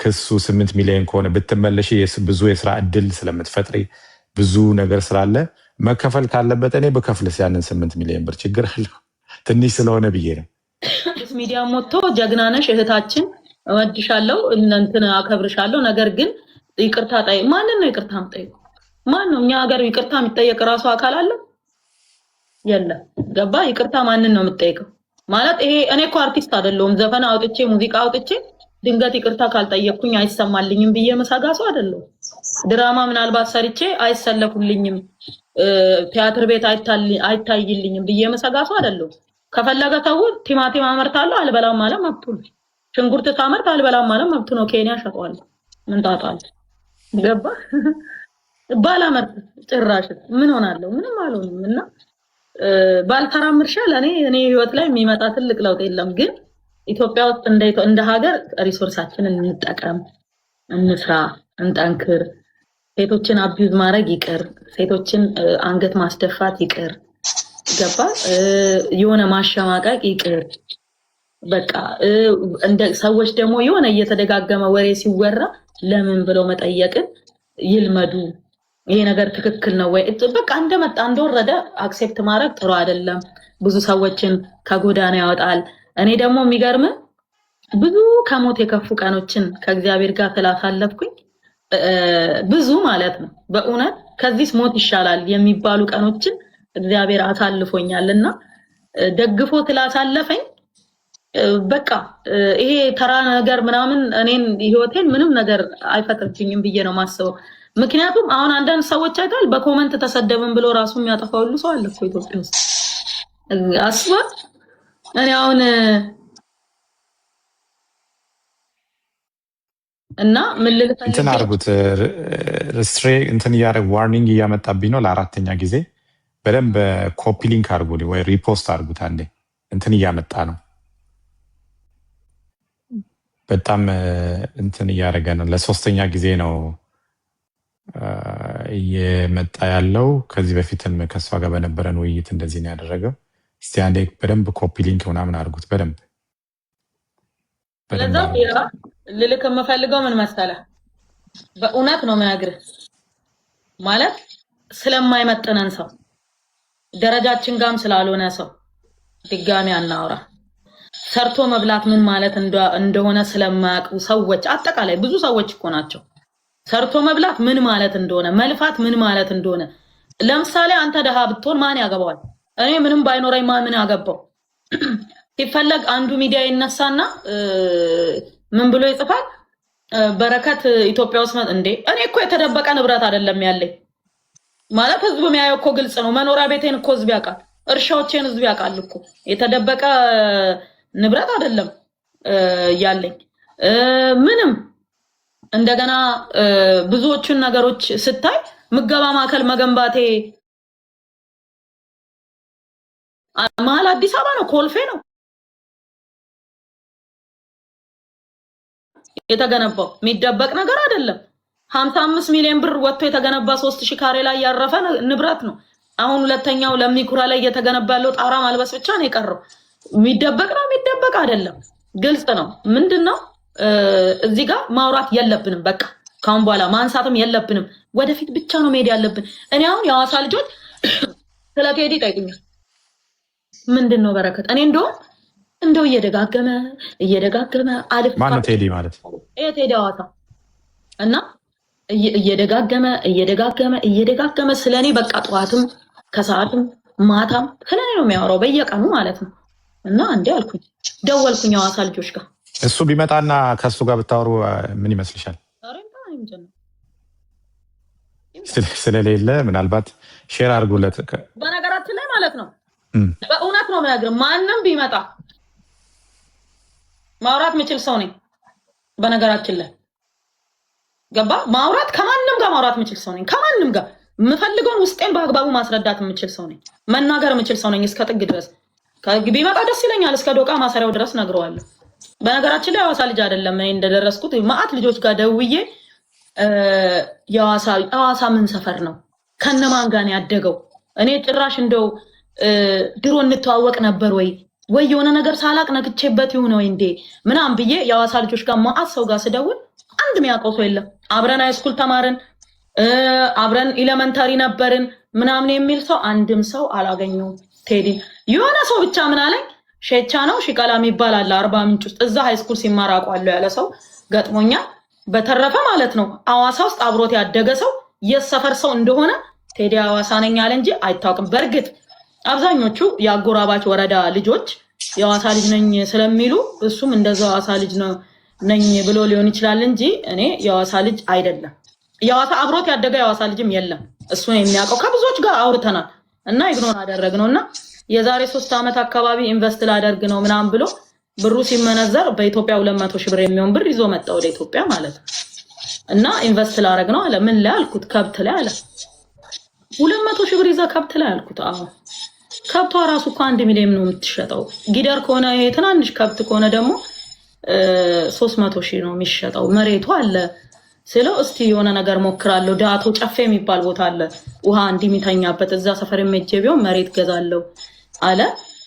ክሱ 8 ሚሊዮን ከሆነ ብትመለሽ ብዙ የስራ እድል ስለምትፈጥሪ ብዙ ነገር ስላለ መከፈል ካለበት እኔ በከፍልስ ያንን 8 ሚሊዮን ብር ችግር አለው ትንሽ ስለሆነ ብዬ ነው። ሚዲያ ሞቶ ጀግናነሽ እህታችን እወድሻለሁ እንትን አከብርሻለሁ። ነገር ግን ይቅርታ ጠይ ማንን ነው ይቅርታ የምጠይቁ? ማን ነው? እኛ ሀገር ይቅርታ የሚጠየቅ ራሱ አካል አለ የለም። ገባ? ይቅርታ ማንን ነው የምጠይቀው? ማለት ይሄ እኔ እኮ አርቲስት አይደለሁም። ዘፈን አውጥቼ ሙዚቃ አውጥቼ ድንገት ይቅርታ ካልጠየቅኩኝ አይሰማልኝም ብዬ መሳጋሱ አይደለሁም። ድራማ ምናልባት ሰርቼ አይሰለፉልኝም ቲያትር ቤት አይታይልኝም ብዬ መሳጋሱ አይደለሁም። ከፈለገ ሰው ቲማቲም አመርታለሁ አልበላም ማለት መብቱ ነው። ሽንኩርት ታመርት አልበላም ማለት መብቱ ነው። ኬንያ ሸጠዋል ምን ታጣል? ገባ? ባላመርት ጭራሽ ምን ሆናለሁ? ምንም አልሆንም። እና ባልተራምርሻ ለኔ ህይወት ላይ የሚመጣ ትልቅ ለውጥ የለም። ግን ኢትዮጵያ ውስጥ እንደ ሀገር ሪሶርሳችንን እንጠቀም፣ እንስራ፣ እንጠንክር። ሴቶችን አቢዩዝ ማድረግ ይቅር፣ ሴቶችን አንገት ማስደፋት ይቅር። ገባ? የሆነ ማሸማቀቅ ይቅር። በቃ እንደ ሰዎች ደግሞ የሆነ እየተደጋገመ ወሬ ሲወራ ለምን ብለው መጠየቅን ይልመዱ። ይሄ ነገር ትክክል ነው ወይ? በቃ እንደመጣ እንደወረደ አክሴፕት ማድረግ ጥሩ አይደለም። ብዙ ሰዎችን ከጎዳና ያወጣል። እኔ ደግሞ የሚገርም ብዙ ከሞት የከፉ ቀኖችን ከእግዚአብሔር ጋር ስላሳለፍኩኝ ብዙ ማለት ነው በእውነት ከዚህ ሞት ይሻላል የሚባሉ ቀኖችን እግዚአብሔር አሳልፎኛልና ደግፎ ስላሳለፈኝ በቃ ይሄ ተራ ነገር ምናምን እኔን ህይወቴን ምንም ነገር አይፈጥርብኝም ብዬ ነው ማስበው። ምክንያቱም አሁን አንዳንድ ሰዎች አይታል በኮሜንት ተሰደብን ብሎ ራሱ የሚያጠፋው ሁሉ ሰው አለ እኮ ኢትዮጵያ ውስጥ አስባ። እኔ አሁን እና ምን ልልህ እንትን አድርጉት እንትን እያደረግ ዋርኒንግ እያመጣብኝ ነው ለአራተኛ ጊዜ። በደንብ ኮፒ ሊንክ አድርጉልኝ ወይ ሪፖስት አድርጉት። አንዴ እንትን እያመጣ ነው በጣም እንትን እያደረገ ነው። ለሶስተኛ ጊዜ ነው እየመጣ ያለው። ከዚህ በፊትም ከሷ ጋር በነበረን ውይይት እንደዚህ ነው ያደረገው። እስቲ አንዴ በደንብ ኮፒ ሊንክ ምናምን አድርጉት በደንብ። ለዛ ልልክ የምፈልገው ምን መሰለህ፣ በእውነት ነው የምነግርህ ማለት ስለማይመጥነን ሰው ደረጃችን ጋም ስላልሆነ ሰው ድጋሚ አናውራ። ሰርቶ መብላት ምን ማለት እንደሆነ ስለማያውቁ ሰዎች አጠቃላይ ብዙ ሰዎች እኮ ናቸው ሰርቶ መብላት ምን ማለት እንደሆነ መልፋት ምን ማለት እንደሆነ። ለምሳሌ አንተ ደሃ ብትሆን ማን ያገባዋል? እኔ ምንም ባይኖረኝ ማን ያገባው? ሲፈለግ አንዱ ሚዲያ ይነሳና ምን ብሎ ይጽፋል? በረከት ኢትዮጵያ ውስጥ እንዴ እኔ እኮ የተደበቀ ንብረት አይደለም ያለኝ ማለት ህዝቡ የሚያየው እኮ ግልጽ ነው። መኖሪያ ቤቴን እኮ ህዝብ ያውቃል፣ እርሻዎቼን ህዝብ ያውቃል እኮ የተደበቀ ንብረት አይደለም ያለኝ ምንም። እንደገና ብዙዎቹን ነገሮች ስታይ ምገባ ማዕከል መገንባቴ መሀል አዲስ አበባ ነው ኮልፌ ነው የተገነባው። የሚደበቅ ነገር አይደለም። 55 ሚሊዮን ብር ወጥቶ የተገነባ 3000 ካሬ ላይ ያረፈ ንብረት ነው። አሁን ሁለተኛው ለሚኩራ ላይ የተገነባ ያለው ጣራ ማልበስ ብቻ ነው የቀረው። የሚደበቅ ነው የሚደበቅ አይደለም፣ ግልጽ ነው። ምንድነው እዚህ ጋር ማውራት የለብንም። በቃ ካሁን በኋላ ማንሳትም የለብንም። ወደፊት ብቻ ነው መሄድ ያለብን። እኔ አሁን የሐዋሳ ልጆች ስለ ቴዲ ጠይቁኛል። ምንድነው በረከት? እኔ እንደው እየደጋገመ አልፍ ማን ነው ቴዲ ማለት? ቴዲ ሐዋሳ እና እየደጋገመ ስለኔ በቃ ጠዋትም ከሰዓትም ማታም ስለኔ ነው የሚያወራው በየቀኑ ማለት ነው። እና እንዴ አልኩኝ ደወልኩኝ ሐዋሳ ልጆች ጋር። እሱ ቢመጣና ከሱ ጋር ብታወሩ ምን ይመስልሻል? ስለሌለ ምናልባት ሼር አድርጉለት። በነገራችን ላይ ማለት ነው በእውነት ነው የምነግርህ፣ ማንም ቢመጣ ማውራት የምችል ሰው ነኝ። በነገራችን ላይ ገባ ማውራት ከማንም ጋር ማውራት የምችል ሰው ነኝ። ከማንም ጋር የምፈልገውን ውስጤን በአግባቡ ማስረዳት የምችል ሰው ነኝ። መናገር የምችል ሰው ነኝ። እስከ ጥግ ድረስ ቢመጣ ደስ ይለኛል። እስከ ዶቃ ማሰሪያው ድረስ ነግረዋለሁ። በነገራችን ላይ ሐዋሳ ልጅ አይደለም እኔ እንደደረስኩት ማአት ልጆች ጋር ደውዬ ሐዋሳ ምን ሰፈር ነው ከነማን ጋር ነው ያደገው? እኔ ጭራሽ እንደው ድሮ እንተዋወቅ ነበር ወይ የሆነ ነገር ሳላቅ ነግቼበት ይሁን ወይ እንዴ ምናምን ብዬ የሐዋሳ ልጆች ጋር ማአት ሰው ጋር ስደውል አንድ የሚያውቀው ሰው የለም። አብረን ሃይስኩል ተማርን፣ አብረን ኤሌመንታሪ ነበርን ምናምን የሚል ሰው አንድም ሰው አላገኘውም። ቴዲ የሆነ ሰው ብቻ ምን አለኝ፣ ሼቻ ነው ሽቀላ የሚባል አለ አርባ ምንጭ ውስጥ፣ እዛ ሃይስኩል ሲማር አውቀዋለሁ ያለ ሰው ገጥሞኛል። በተረፈ ማለት ነው ሐዋሳ ውስጥ አብሮት ያደገ ሰው የሰፈር ሰው እንደሆነ ቴዲ ሐዋሳ ነኝ አለ እንጂ አይታወቅም። በእርግጥ አብዛኞቹ የአጎራባች ወረዳ ልጆች የሐዋሳ ልጅ ነኝ ስለሚሉ እሱም እንደዛው ሐዋሳ ልጅ ነኝ ብሎ ሊሆን ይችላል እንጂ እኔ የሐዋሳ ልጅ አይደለም። የሐዋሳ አብሮት ያደገ የሐዋሳ ልጅም የለም። እሱን የሚያውቀው ከብዙዎች ጋር አውርተናል እና ኢግኖር አደረግነውና የዛሬ 3 ዓመት አካባቢ ኢንቨስት ላደርግ ነው ምናምን ብሎ ብሩ ሲመነዘር በኢትዮጵያ 200 ሺህ ብር የሚሆን ብር ይዞ መጣ ወደ ኢትዮጵያ ማለት ነው። እና ኢንቨስት ላደርግ ነው አለ። ምን ላይ አልኩት፣ ከብት ላይ አለ። 200 ሺህ ብር ይዛ ከብት ላይ አልኩት። አዎ ከብቷ ራሱ እኮ 1 ሚሊዮን ነው የምትሸጠው። ጊደር ከሆነ ይሄ ትናንሽ ከብት ከሆነ ደግሞ 300 ሺህ ነው የሚሸጠው። መሬቱ አለ ስለው እስቲ የሆነ ነገር ሞክራለሁ። ዳቶ ጨፌ የሚባል ቦታ አለ ውሃ እንዲሚተኛበት እዛ ሰፈር የመጀ ቢሆን መሬት ገዛለሁ አለ።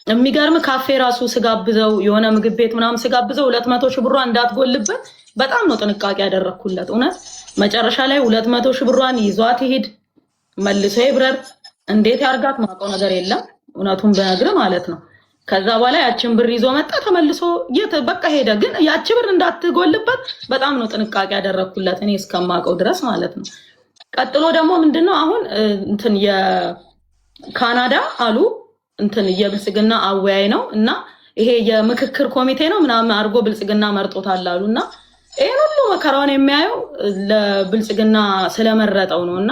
የሚገርም ካፌ ራሱ ስጋብዘው የሆነ ምግብ ቤት ምናምን ስጋብዘው 200 ሺህ ብሯን እንዳትጎልበት በጣም ነው ጥንቃቄ ያደረኩለት። እውነት መጨረሻ ላይ 200 ሺህ ብሯን ይዟት ይሄድ መልሶ ይብረር እንዴት ያርጋት ማውቀው ነገር የለም እውነቱን በነግር ማለት ነው። ከዛ በኋላ ያችን ብር ይዞ መጣ ተመልሶ በቃ ሄደ። ግን ያቺ ብር እንዳትጎልበት በጣም ነው ጥንቃቄ ያደረኩለት እኔ እስከማውቀው ድረስ ማለት ነው። ቀጥሎ ደግሞ ምንድነው አሁን እንትን የካናዳ አሉ እንትን የብልጽግና አወያይ ነው እና ይሄ የምክክር ኮሚቴ ነው ምናምን አርጎ ብልጽግና መርጦታል አሉና ይሄን ሁሉ መከራውን የሚያየው ለብልጽግና ስለመረጠው ነውና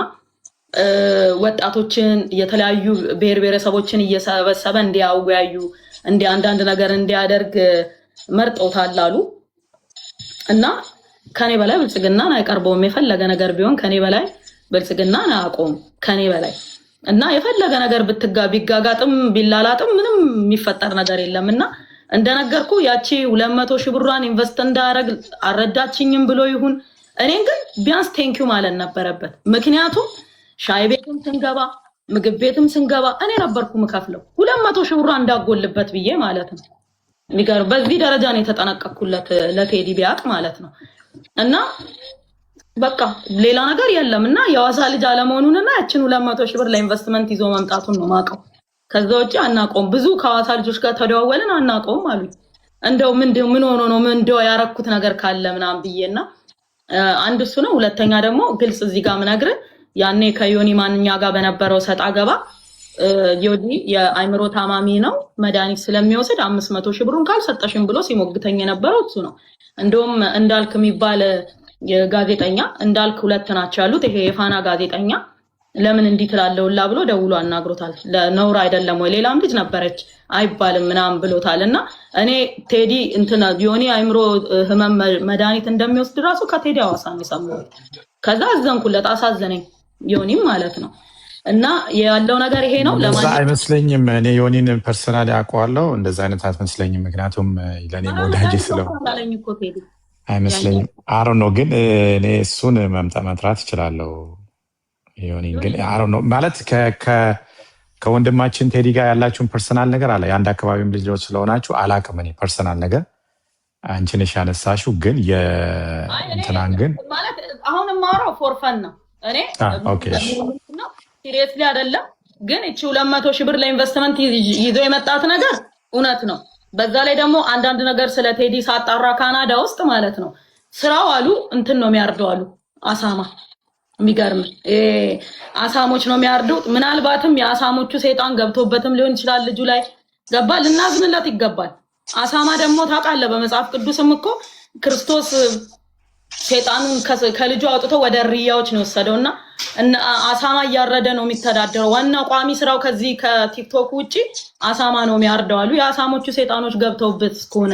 ወጣቶችን የተለያዩ ብሔር ብሔረሰቦችን እየሰበሰበ እንዲያወያዩ አንዳንድ ነገር እንዲያደርግ መርጦታል አሉ እና ከኔ በላይ ብልጽግናን አይቀርበውም። የፈለገ ነገር ቢሆን ከኔ በላይ ብልጽግናን አያውቀውም ከኔ በላይ እና የፈለገ ነገር ቢጋጋጥም ቢላላጥም ምንም የሚፈጠር ነገር የለም። እና እንደነገርኩ ያቺ 200 ሺህ ብሯን ኢንቨስት እንዳደረግ አረዳችኝም ብሎ ይሁን እኔን ግን ቢያንስ ቴንኪው ማለት ነበረበት። ምክንያቱም ሻይ ቤትም ስንገባ ምግብ ቤትም ስንገባ እኔ ነበርኩ ምከፍለው 200 ሺህ ብሯን እንዳጎልበት ብዬ ማለት ነው። የሚገርም በዚህ ደረጃ ነው የተጠነቀቅኩለት ለቴዲ ቢያቅ ማለት ነው። እና በቃ ሌላ ነገር የለም። እና የሐዋሳ ልጅ አለመሆኑንና ያችን 200 ሺህ ብር ለኢንቨስትመንት ይዞ መምጣቱን ነው ማቀው። ከዛ ውጪ አናቆም። ብዙ ከሐዋሳ ልጆች ጋር ተደዋወልን አናቆም አሉ። እንደው ምን ሆኖ ነው እንደው ያረኩት ነገር ካለ ምናምን ብዬና አንድ እሱ ነው። ሁለተኛ ደግሞ ግልጽ እዚህ ጋር ምነግርህ ያኔ ከዮኒ ማንኛ ጋር በነበረው ሰጣ ገባ ዮኒ የአይምሮ ታማሚ ነው መድኃኒት ስለሚወስድ 500 ሺህ ብሩን ካልሰጠሽም ብሎ ሲሞግተኝ የነበረው እሱ ነው። እንደውም እንዳልክ የሚባል የጋዜጠኛ እንዳልክ ሁለት ናቸው ያሉት። ይሄ የፋና ጋዜጠኛ ለምን እንዲህ ትላለውላ ብሎ ደውሎ አናግሮታል። ለነውር አይደለም ወይ ሌላም ልጅ ነበረች አይባልም ምናምን ብሎታልና እኔ ቴዲ እንትና ዮኒ አይምሮ ህመም መድኃኒት እንደሚወስድ ራሱ ከቴዲ ሐዋሳ ነው የሰማሁት። ከዛ አዘንኩለት፣ አሳዘነኝ ዮኒም ማለት ነው። እና ያለው ነገር ይሄ ነው። ለማለት አይመስለኝም። እኔ ዮኒን ፐርሰናሊ አውቀዋለሁ። እንደዛ አይነት አትመስለኝም። ምክንያቱም ለኔ ወዳጅ ስለሆነ አይመስለኝም። አሮ ነው ግን እኔ እሱን መጥራት እችላለሁ። ዮኒን ግን አሮ ነው ማለት ከወንድማችን ቴዲ ጋር ያላችሁን ፐርሰናል ነገር አለ። የአንድ አካባቢም ልጆች ስለሆናችሁ አላውቅም። እኔ ፐርሰናል ነገር አንቺ ነሽ ያነሳሽው። ግን የእንትናን ግን ማለት አሁን የማወራው ፎርፈን ነው። እኔ ኦኬ ሲሪየስሊ አይደለም። ግን እቺ 200 ሺህ ብር ለኢንቨስትመንት ይዞ የመጣት ነገር እውነት ነው። በዛ ላይ ደግሞ አንዳንድ ነገር ስለ ቴዲ ሳጣራ ካናዳ ውስጥ ማለት ነው ስራው አሉ እንትን ነው የሚያርደው አሉ አሳማ። የሚገርም አሳሞች ነው የሚያርዱት። ምናልባትም የአሳሞቹ ሰይጣን ገብቶበትም ሊሆን ይችላል ልጁ ላይ ገባ። ልናዝንለት ይገባል። አሳማ ደግሞ ታውቃለህ በመጽሐፍ ቅዱስም እኮ ክርስቶስ ሰይጣኑን ከልጁ አውጥቶ ወደ ሪያዎች ነው ወሰደውና አሳማ እያረደ ነው የሚተዳደረው። ዋናው ቋሚ ስራው ከዚህ ከቲክቶክ ውጪ አሳማ ነው የሚያርደው አሉ። የአሳሞቹ ሰይጣኖች ገብተውበት እስከሆነ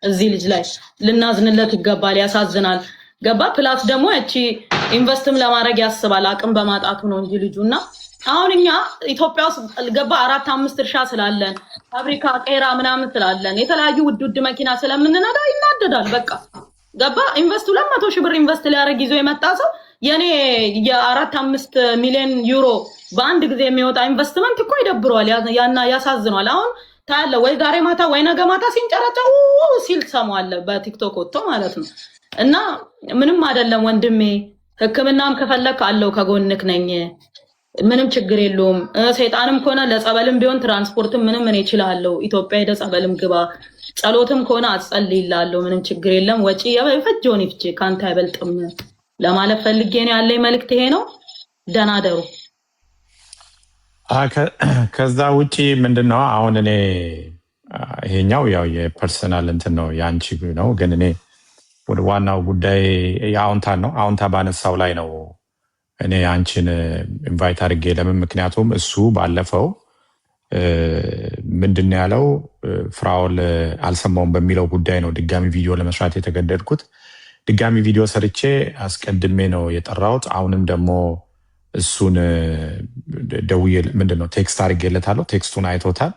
እዚህ ልጅ ላይ ልናዝንለት ይገባል። ያሳዝናል። ገባ። ፕላስ ደግሞ እቺ ኢንቨስትም ለማድረግ ያስባል አቅም በማጣቱ ነው እንጂ ልጁና አሁን እኛ ኢትዮጵያ ውስጥ ገባ 4-5 እርሻ ስላለን ፋብሪካ ቄራ ምናምን ስላለን የተለያዩ ውድ መኪና ስለምንነዳ ይናደዳል። በቃ ገባ። ኢንቨስት 200 ሺህ ብር ኢንቨስት ሊያደርግ ይዞ የመጣ ሰው የኔ የ4-5 ሚሊዮን ዩሮ በአንድ ጊዜ የሚወጣ ኢንቨስትመንት እኮ ይደብረዋል፣ ያሳዝነዋል። አሁን ታያለ ወይ ዛሬ ማታ ወይ ነገ ማታ ሲንጨረጨው ሲል ሰማዋለ በቲክቶክ ወጥቶ ማለት ነው። እና ምንም አይደለም ወንድሜ። ህክምናም ከፈለክ አለው ከጎንክ ነኝ። ምንም ችግር የለውም። ሰይጣንም ከሆነ ለጸበልም ቢሆን ትራንስፖርትም ምንም እኔ እችላለሁ። ኢትዮጵያ ሄደ ጸበልም ግባ፣ ጸሎትም ከሆነ አጸልይላለሁ። ምንም ችግር የለም። ወጪ የፈጀውን ይፍጭ፣ ካንተ አይበልጥም ለማለት ፈልጌ ነው። ያለኝ መልእክት ይሄ ነው። ደህና ደሩ። ከዛ ውጪ ምንድነው አሁን እኔ ይሄኛው ያው የፐርሰናል እንትን ነው ያንቺ ነው፣ ግን እኔ ወደ ዋናው ጉዳይ የአውንታን ነው። አውንታ ባነሳው ላይ ነው እኔ አንቺን ኢንቫይት አድርጌ ለምን፣ ምክንያቱም እሱ ባለፈው ምንድነው ያለው ፍራኦል አልሰማውም በሚለው ጉዳይ ነው ድጋሚ ቪዲዮ ለመስራት የተገደድኩት። ድጋሚ ቪዲዮ ሰርቼ አስቀድሜ ነው የጠራሁት። አሁንም ደግሞ እሱን ደውዬ ምንድነው ቴክስት አድርጌለታለሁ። ቴክስቱን አይቶታል።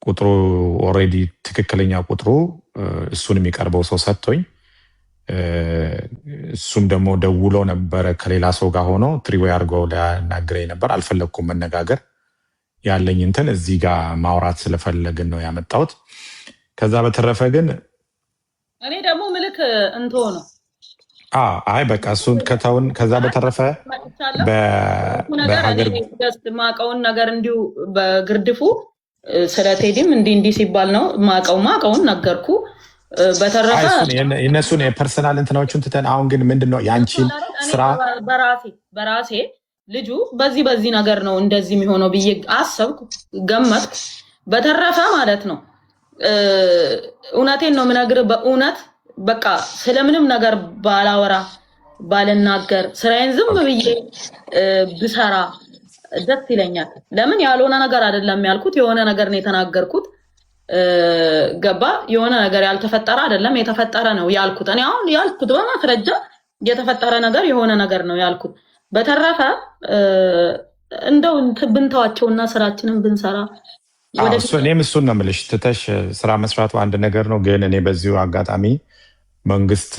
ቁጥሩ ኦልሬዲ ትክክለኛ ቁጥሩ እሱን የሚቀርበው ሰው ሰጥቶኝ፣ እሱም ደግሞ ደውሎ ነበረ ከሌላ ሰው ጋር ሆኖ ትሪዌይ አድርገው ሊያናግረኝ ነበር። አልፈለግኩም መነጋገር ያለኝ እንትን እዚህ ጋር ማውራት ስለፈለግን ነው ያመጣሁት። ከዛ በተረፈ ግን እኔ ደግሞ ምልክ እንቶ ነው አይ በቃ እሱን ከተውን። ከዛ በተረፈ በሀገር ማቀውን ነገር እንዲሁ በግርድፉ ስለ ቴዲም እንዲህ ሲባል ነው ማቀውን ነገርኩ። በተረፈ የእነሱን የፐርሰናል እንትናዎቹን ትተን አሁን ግን ምንድነው የአንቺን ስራ በራሴ ልጁ በዚህ ነገር ነው እንደዚህ የሚሆነው ብዬ አሰብኩ፣ ገመትኩ። በተረፈ ማለት ነው እውነቴን ነው የምነግርህ። በእውነት በቃ ስለምንም ነገር ባላወራ ባልናገር ስራዬን ዝም ብዬ ብሰራ ደስ ይለኛል። ለምን ያልሆነ ነገር አይደለም ያልኩት፣ የሆነ ነገር ነው የተናገርኩት። ገባ? የሆነ ነገር ያልተፈጠረ አይደለም የተፈጠረ ነው ያልኩት። እኔ አሁን ያልኩት በማስረጃ የተፈጠረ ነገር የሆነ ነገር ነው ያልኩት። በተረፈ እንደው ብንተዋቸውና ስራችንን ብንሰራ እኔም እሱን ነው የምልሽ። ትተሽ ስራ መስራቱ አንድ ነገር ነው፣ ግን እኔ በዚሁ አጋጣሚ መንግስት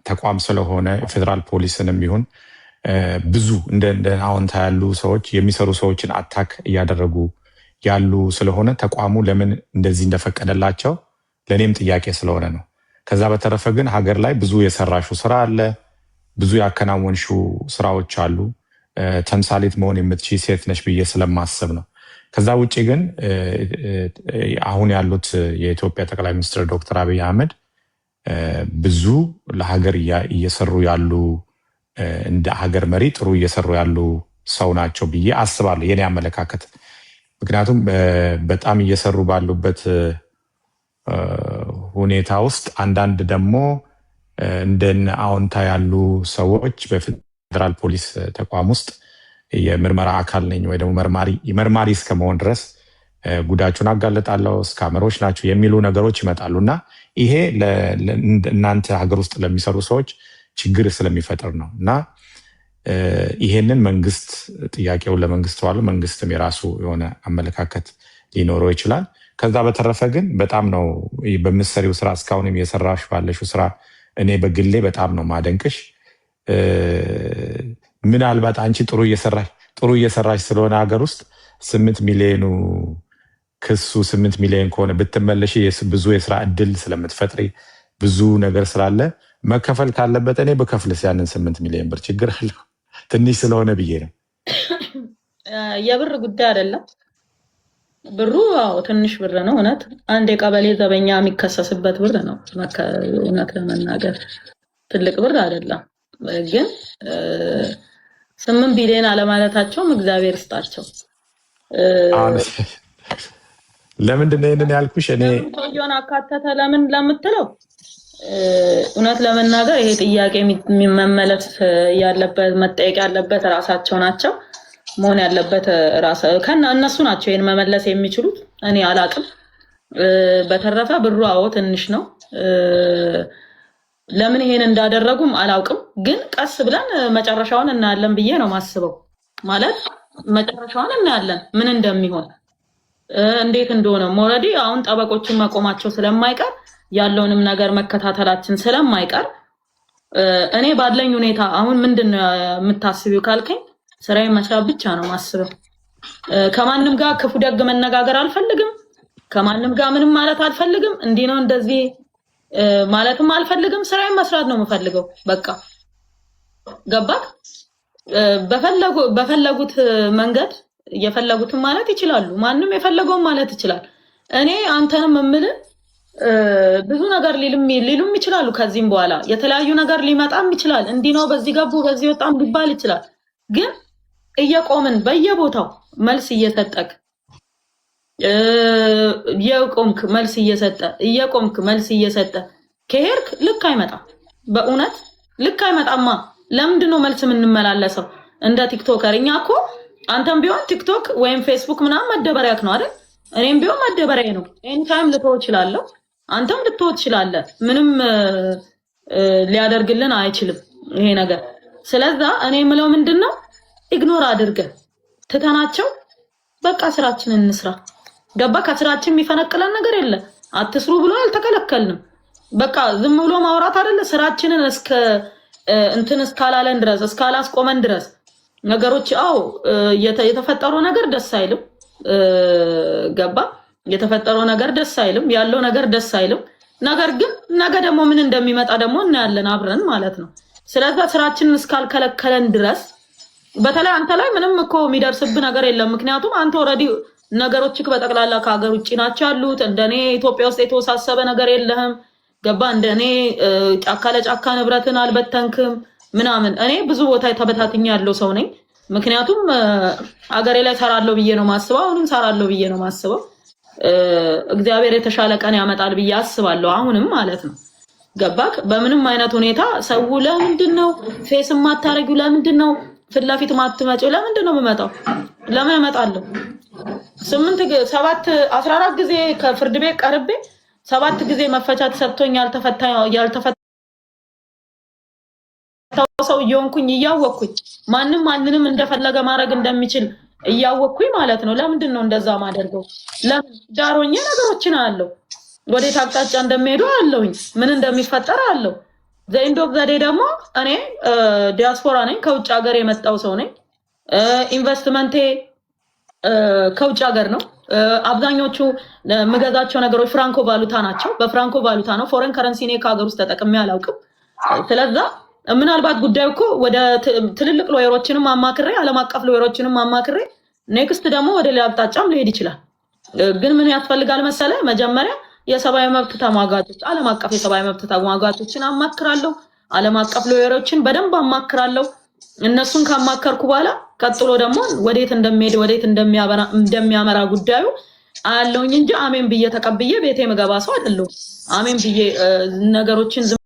ተቋም ስለሆነ ፌዴራል ፖሊስንም ይሁን ብዙ እንደ አዎንታ ያሉ ሰዎች የሚሰሩ ሰዎችን አታክ እያደረጉ ያሉ ስለሆነ ተቋሙ ለምን እንደዚህ እንደፈቀደላቸው ለእኔም ጥያቄ ስለሆነ ነው። ከዛ በተረፈ ግን ሀገር ላይ ብዙ የሰራሹ ስራ አለ፣ ብዙ ያከናወንሹ ስራዎች አሉ። ተምሳሌት መሆን የምትችይ ሴት ነሽ ብዬ ስለማስብ ነው። ከዛ ውጭ ግን አሁን ያሉት የኢትዮጵያ ጠቅላይ ሚኒስትር ዶክተር አብይ አህመድ ብዙ ለሀገር እየሰሩ ያሉ እንደ ሀገር መሪ ጥሩ እየሰሩ ያሉ ሰው ናቸው ብዬ አስባለሁ፣ የኔ አመለካከት። ምክንያቱም በጣም እየሰሩ ባሉበት ሁኔታ ውስጥ አንዳንድ ደግሞ እንደነ አዎንታ ያሉ ሰዎች በፌዴራል ፖሊስ ተቋም ውስጥ የምርመራ አካል ነኝ ወይ ደግሞ መርማሪ እስከመሆን ድረስ ጉዳቸውን አጋለጣለሁ፣ ስካመሮች ናቸው የሚሉ ነገሮች ይመጣሉ እና ይሄ እናንተ ሀገር ውስጥ ለሚሰሩ ሰዎች ችግር ስለሚፈጥር ነው እና ይሄንን መንግስት ጥያቄውን ለመንግስት ዋሉ፣ መንግስትም የራሱ የሆነ አመለካከት ሊኖረው ይችላል። ከዛ በተረፈ ግን በጣም ነው በምትሰሪው ስራ እስካሁንም የሰራሽ ባለሽው ስራ እኔ በግሌ በጣም ነው ማደንቅሽ። ምናልባት አንቺ ጥሩ እየሰራሽ ስለሆነ ሀገር ውስጥ 8 ሚሊዮኑ ክሱ 8 ሚሊዮን ከሆነ ብትመለሽ ብዙ የስራ እድል ስለምትፈጥሪ ብዙ ነገር ስላለ መከፈል ካለበት እኔ በከፍልስ ያንን 8 ሚሊዮን ብር ችግር አለው? ትንሽ ስለሆነ ብዬ ነው። የብር ጉዳይ አይደለም ብሩ። አዎ ትንሽ ብር ነው እውነት። አንድ የቀበሌ ዘበኛ የሚከሰስበት ብር ነው። እውነት ለመናገር ትልቅ ብር አይደለም። ግን 8 ቢሊዮን አለማለታቸውም እግዚአብሔር ይስጣቸው። ለምንድን ነው ይሄንን ያልኩሽ? እኔ ሰውየውን አካተተ ለምን ለምትለው እውነት ለመናገር ይሄ ጥያቄ መመለስ ያለበት መጠየቅ ያለበት ራሳቸው ናቸው። መሆን ያለበት እነሱ ናቸው ይሄን መመለስ የሚችሉት። እኔ አላቅም። በተረፈ ብሩ አዎ ትንሽ ነው። ለምን ይሄን እንዳደረጉም አላውቅም። ግን ቀስ ብለን መጨረሻውን እናያለን ብዬ ነው ማስበው። ማለት መጨረሻውን እናያለን ምን እንደሚሆን እንዴት እንደሆነ። ኦልሬዲ አሁን ጠበቆችን መቆማቸው ስለማይቀር ያለውንም ነገር መከታተላችን ስለማይቀር እኔ ባለኝ ሁኔታ አሁን ምንድነው የምታስቢው ካልከኝ ስራዬን መስራት ብቻ ነው ማስበው። ከማንም ጋር ክፉ ደግ መነጋገር አልፈልግም። ከማንም ጋር ምንም ማለት አልፈልግም። እንዲህ ነው እንደዚህ ማለትም አልፈልግም። ስራዬን መስራት ነው የምፈልገው። በቃ ገባክ? በፈለጉት መንገድ የፈለጉትን ማለት ይችላሉ። ማንም የፈለገውን ማለት ይችላል። እኔ አንተንም የምልህ ብዙ ነገር ሊሉም ይችላሉ። ከዚህም በኋላ የተለያዩ ነገር ሊመጣም ይችላል። እንዲህ ነው፣ በዚህ ገቡ፣ በዚህ ወጣም ሊባል ይችላል። ግን እየቆምን በየቦታው መልስ እየሰጠክ እየቆምክ መልስ እየሰጠ ከሄድክ ልክ አይመጣም። በእውነት ልክ አይመጣማ። ለምንድን ነው መልስ የምንመላለሰው እንደ ቲክቶከር? እኛ እኮ አንተም ቢሆን ቲክቶክ ወይም ፌስቡክ ምናምን መደበሪያክ ነው አይደል? እኔም ቢሆን መደበሪያ ነው። ኤኒ ታይም ልተው እችላለሁ፣ አንተም ልትወት ትችላለህ። ምንም ሊያደርግልን አይችልም ይሄ ነገር። ስለዛ እኔ የምለው ምንድነው ኢግኖር አድርገን ትተናቸው በቃ ስራችንን እንስራ። ገባ? ከስራችን የሚፈነቅለን ነገር የለም። አትስሩ ብሎ አልተከለከልንም። በቃ ዝም ብሎ ማውራት አይደለ? ስራችንን እስካላለን ድረስ እስካላስቆመን ድረስ ነገሮች የተፈጠረው ነገር ደስ አይልም። ገባ? የተፈጠረው ነገር ደስ አይልም፣ ያለው ነገር ደስ አይልም። ነገር ግን ነገ ደግሞ ምን እንደሚመጣ ደግሞ እናያለን አብረን ማለት ነው። ስለዚህ ስራችንን እስካልከለከለን ድረስ በተለይ አንተ ላይ ምንም እኮ የሚደርስብህ ነገር የለም። ምክንያቱም አንተ ኦልሬዲ ነገሮችክ በጠቅላላ ከሀገር ውጭ ናቸው ያሉት። እንደኔ ኢትዮጵያ ውስጥ የተወሳሰበ ነገር የለህም። ገባ? እንደኔ ጫካ ለጫካ ንብረትን አልበተንክም ምናምን። እኔ ብዙ ቦታ ተበታትኛ ያለው ሰው ነኝ። ምክንያቱም አገሬ ላይ ሰራለሁ ብዬ ነው ማስበው። አሁንም ሰራለሁ ብዬ ነው ማስበው። እግዚአብሔር የተሻለ ቀን ያመጣል ብዬ አስባለሁ። አሁንም ማለት ነው። ገባክ? በምንም አይነት ሁኔታ ሰው ለምንድነው ፌስ ማታረጊው? ለምንድነው ፊት ለፊት ማትመጪው? ለምንድነው የምመጣው? ለምን እመጣለሁ? 14 ጊዜ ከፍርድ ቤት ቀርቤ 7 ጊዜ መፈቻ ተሰጥቶኝ ያልተፈታው ሰው እየሆንኩኝ እያወቅኩኝ ማንንም እንደፈለገ ማድረግ እንደሚችል እያወቅኩኝ ማለት ነው። ለምንድን ነው እንደዛ ማደርገው? ለምን ዳሮኛ ነገሮችን አለው ወዴት አቅጣጫ እንደሚሄዱ አለውኝ ምን እንደሚፈጠር አለው። ዘንድ ኦፍ ዘዴ ደግሞ እኔ ዲያስፖራ ነኝ፣ ከውጭ ሀገር የመጣው ሰው ነኝ። ኢንቨስትመንቴ ከውጭ ሀገር ነው። አብዛኞቹ የምገዛቸው ነገሮች ፍራንኮ ቫሉታ ናቸው። በፍራንኮ ቫሉታ ነው። ፎሬን ከረንሲ እኔ ከሀገር ውስጥ ተጠቅሜ አላውቅም። ስለዛ ምናልባት ጉዳዩ እኮ ወደ ትልልቅ ሎየሮችንም አማክሬ ዓለም አቀፍ ሎየሮችንም አማክሬ ኔክስት ደግሞ ወደ ሌላ አቅጣጫም ሊሄድ ይችላል። ግን ምን ያስፈልጋል መሰለ? መጀመሪያ የሰብአዊ መብት ተሟጋቾች፣ ዓለም አቀፍ የሰብአዊ መብት ተሟጋቾችን አማክራለሁ። ዓለም አቀፍ ሎየሮችን በደንብ አማክራለሁ። እነሱን ካማከርኩ በኋላ ቀጥሎ ደግሞ ወዴት እንደሚሄድ ወዴት እንደሚያመራ ጉዳዩ አያለውኝ እንጂ አሜን ብዬ ተቀብዬ ቤቴ መገባ ሰው አይደለሁም። አሜን ብዬ ነገሮችን